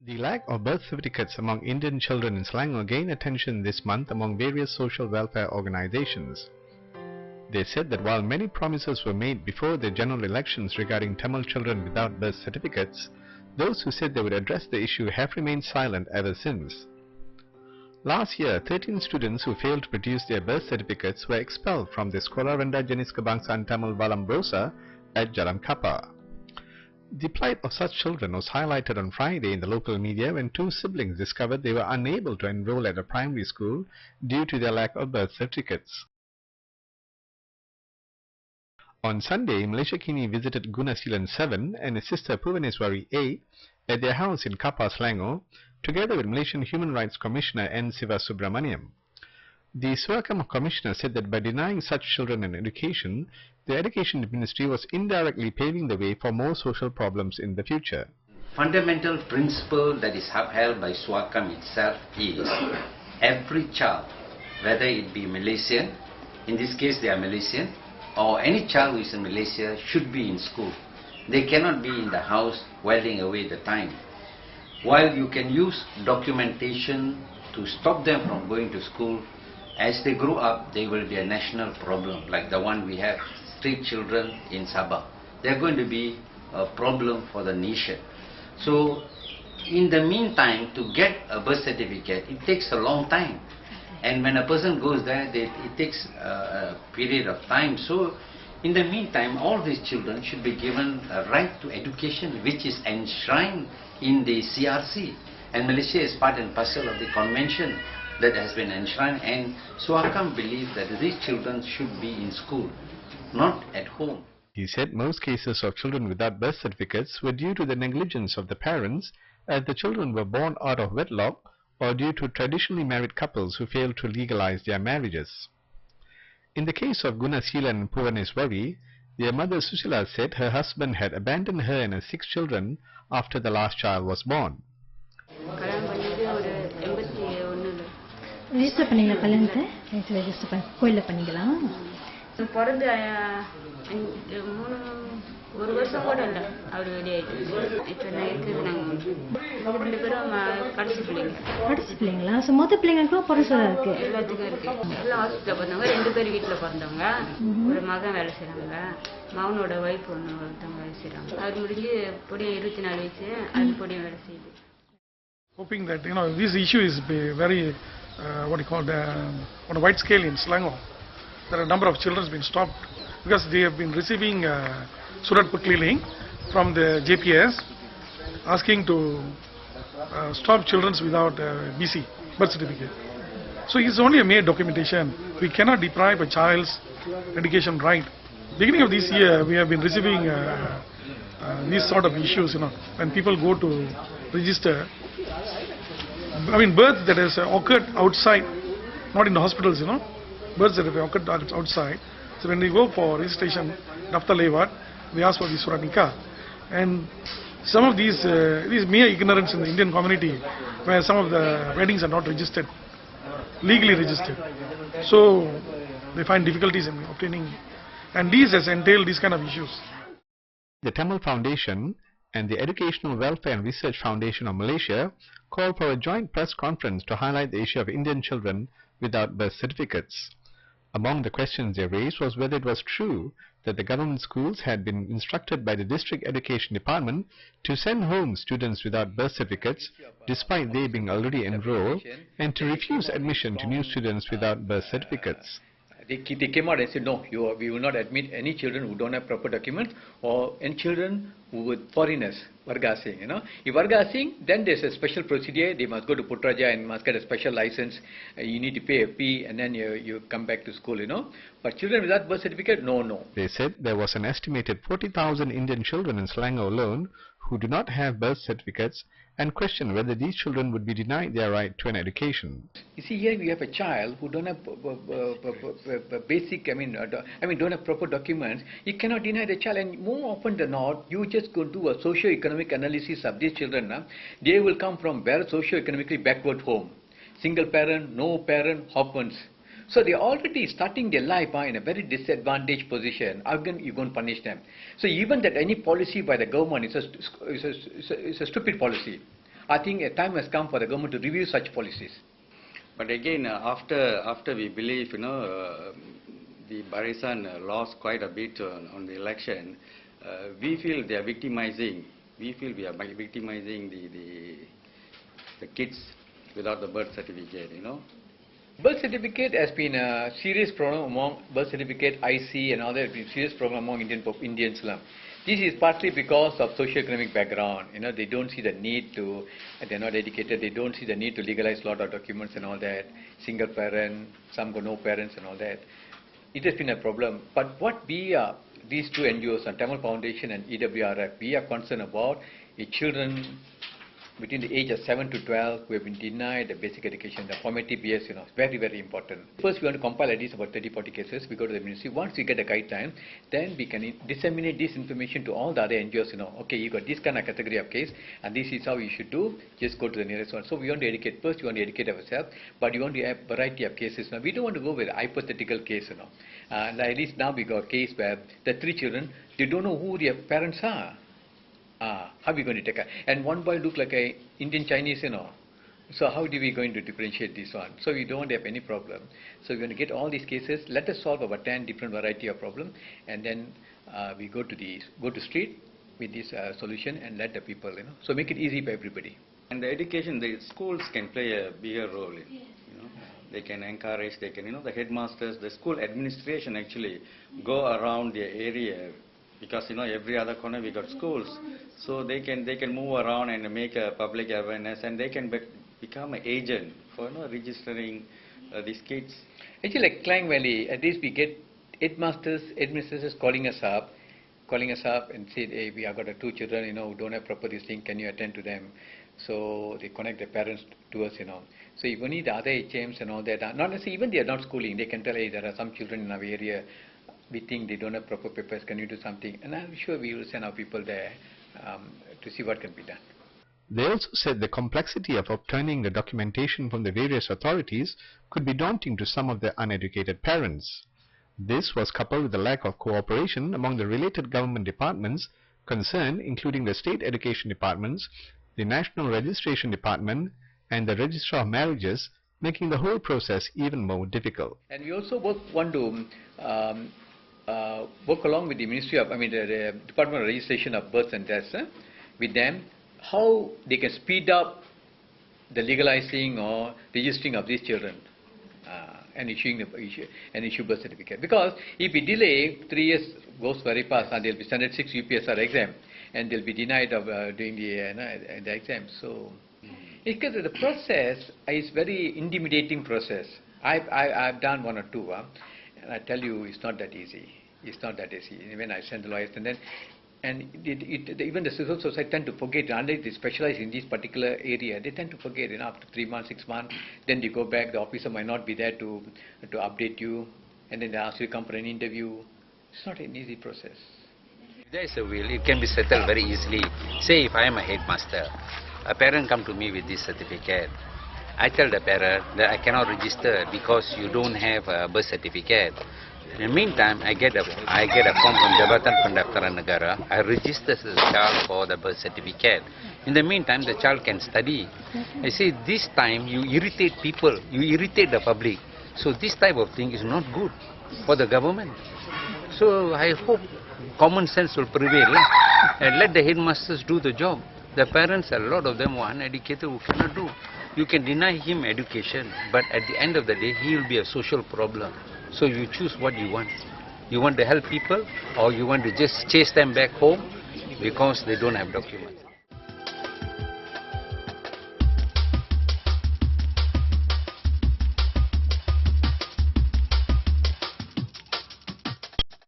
The lack of birth certificates among Indian children in Selangor gained attention this month among various social welfare organizations. They said that while many promises were made before the general elections regarding Tamil children without birth certificates, those who said they would address the issue have remained silent ever since. Last year, 13 students who failed to produce their birth certificates were expelled from the Sekolah Rendah Jenis Kebangsaan Tamil Valambrosa at Jalan Kapar. The plight of such children was highlighted on Friday in the local media when two siblings discovered they were unable to enroll at a primary school due to their lack of birth certificates. On Sunday, Malaysia Kini visited Gunasilan 7 and his sister Puvaneswari 8 at their house in Kapar, Selangor, together with Malaysian Human Rights Commissioner N. Siva Subramaniam. The Suakam Commissioner said that by denying such children an education, the Education Ministry was indirectly paving the way for more social problems in the future. Fundamental principle that is upheld by Suakam itself is every child, whether it be Malaysian, in this case they are Malaysian, or any child who is in Malaysia should be in school. They cannot be in the house whiling away the time. While you can use documentation to stop them from going to school, as they grow up, they will be a national problem, like the one we have, street children in Sabah. They are going to be a problem for the nation. So, in the meantime, to get a birth certificate, it takes a long time. And when a person goes there, it takes a period of time. So, in the meantime, all these children should be given a right to education, which is enshrined in the CRC. And Malaysia is part and parcel of the convention that has been enshrined, and Suakam believes that these children should be in school, not at home. He said most cases of children without birth certificates were due to the negligence of the parents, as the children were born out of wedlock or due to traditionally married couples who failed to legalize their marriages. In the case of Gunasilan and Puvaneswari, their mother Susila said her husband had abandoned her and her 6 children after the last child was born. Register பண்ணீங்களா கல்யாணத்தை? Register பண்ணி கோயில்ல பண்ணீங்களா? பிறந்து ஒரு வருஷம் கூட இல்லை அவர் வெளியாயிட்டு. இப்போ நான் இருக்குது நாங்கள் 2 பேரும் கடைசி பிள்ளைங்க. கடைசி பிள்ளைங்களா? ஸோ மொத்த பிள்ளைங்களுக்கும் பிறந்ததா இருக்கு? எல்லாத்துக்கும் இருக்கு. எல்லாம் ஹாஸ்பிட்டலில் பிறந்தவங்க, 2 பேர் வீட்டில் பிறந்தவங்க, ஒரு மகன் வேலை செய்கிறாங்க, மகனோட ஒய்ஃப் ஒருத்தவங்க வேலை செய்கிறாங்க. அவர் முடிஞ்சு பொடியும் 24 வயசு, அது பொடியும் வேலை செய்யுது. Hoping that this issue is very what you call on a wide scale in Selangor. There are a number of children have been stopped because they have been receiving surat pekeliling from the JPS asking to stop children without BC, birth certificate. So it's only a mere documentation. We cannot deprive a child's education right. Beginning of this year, we have been receiving these sort of issues. When people go to register, births that has occurred outside, not in the hospitals, births that have occurred outside. So when they go for registration, Daftar Lewat, they ask for the Surat Nikah. And some of these mere ignorance in the Indian community, where some of the weddings are not registered, legally registered. So they find difficulties in obtaining, and these has entailed these kind of issues. The Tamil Foundation and the Educational Welfare and Research Foundation of Malaysia called for a joint press conference to highlight the issue of Indian children without birth certificates. Among the questions they raised was whether it was true that the government schools had been instructed by the District Education Department to send home students without birth certificates despite they being already enrolled, and to refuse admission to new students without birth certificates. They came out and said, no, we will not admit any children who don't have proper documents, or any children who were foreigners, Varga Asing. If Varga Asing, then there's a special procedure. They must go to Putraja and must get a special license. You need to pay a fee, and then you come back to school, But children without birth certificate, no. They said there was an estimated 40,000 Indian children in Selangor alone who do not have birth certificates, and questioned whether these children would be denied their right to an education. You see, here we have a child who don't have basic, don't have proper documents. You cannot deny the child, and more often than not, you just go do a socio-economic analysis of these children. They will come from very socio-economically backward home. Single parent, no parent, orphans. So they are already starting their life in a very disadvantaged position. How can you go and punish them? So even that any policy by the government is a stupid policy. I think a time has come for the government to review such policies. But again, after we believe, the Barisan lost quite a bit on the election, we feel they are victimizing. We feel we are victimizing the kids without the birth certificate, Birth certificate has been a serious problem among birth certificate, IC and all that has been a serious problem among Indians. This is partly because of socio-economic background. They don't see the need to, they're not educated, they don't see the need to legalize a lot of documents and all that. Single parent, some got no parents and all that. It has been a problem. But what we are, these two NGOs, Tamil Foundation and EWRF, we are concerned about the children between the age of 7 to 12 who have been denied the basic education, the formative years, very, very important. First, we want to compile at least about 30-40 cases. We go to the ministry. Once we get a guideline, then we can disseminate this information to all the other NGOs. Okay, you got this kind of category of case, and this is how you should do. Just go to the nearest one. So we want to educate. First, we want to educate ourselves, but we want to have variety of cases. Now, we don't want to go with a hypothetical case. And at least now we got a case where the 3 children, they don't know who their parents are. How are we going to take care? And one boy looked like a Indian Chinese, So how are we going to differentiate this one? So we don't have any problem. So we're going to get all these cases. Let us solve about 10 different variety of problem, and then we go to street with this solution and let the people, So make it easy for everybody. And the education, the schools can play a bigger role. They can encourage. They can, the headmasters, the school administration actually go around their area. Because every other corner we got schools, so they can move around and make a public awareness, and they can become an agent for registering these kids. Actually, like Klang Valley, at least we get administrators calling us up and say, hey, we have got 2 children, who don't have proper this thing. Can you attend to them? So they connect their parents to us, So if only the other HMs and all that, not necessarily even they are not schooling, they can tell, hey, there are some children in our area. We think they don't have proper papers, can you do something? And I'm sure we will send our people there to see what can be done. They also said the complexity of obtaining the documentation from the various authorities could be daunting to some of the uneducated parents. This was coupled with the lack of cooperation among the related government departments concerned, including the state education departments, the National Registration Department, and the Registrar of Marriages, making the whole process even more difficult. And we also want to work along with the the Department of Registration of Births and Deaths, with them, how they can speed up the legalizing or registering of these children and issue birth certificate. Because if we delay, 3 years goes very fast, and they'll be standard 6 UPSR exam, and they'll be denied of doing the exam. So, because the process is very intimidating process. I've done 1 or 2. And I tell you, it's not that easy. It's not that easy. When I send the lawyers, even the civil society tend to forget, unless they specialize in this particular area, they tend to forget. After 3 months, 6 months, then you go back. The officer might not be there to update you, and then they ask you to come for an interview. It's not an easy process. If there is a will, it can be settled very easily. Say, if I am a headmaster, a parent come to me with this certificate. I tell the parent that I cannot register because you don't have a birth certificate. In the meantime, I get a form from Jabatan Pendaftaran Negara. I register the child for the birth certificate. In the meantime, the child can study. I say, this time you irritate people, you irritate the public. So this type of thing is not good for the government. So I hope common sense will prevail and let the headmasters do the job. The parents, a lot of them are uneducated who cannot do. You can deny him education, but at the end of the day, he will be a social problem. So you choose what you want. You want to help people, or you want to just chase them back home because they don't have documents.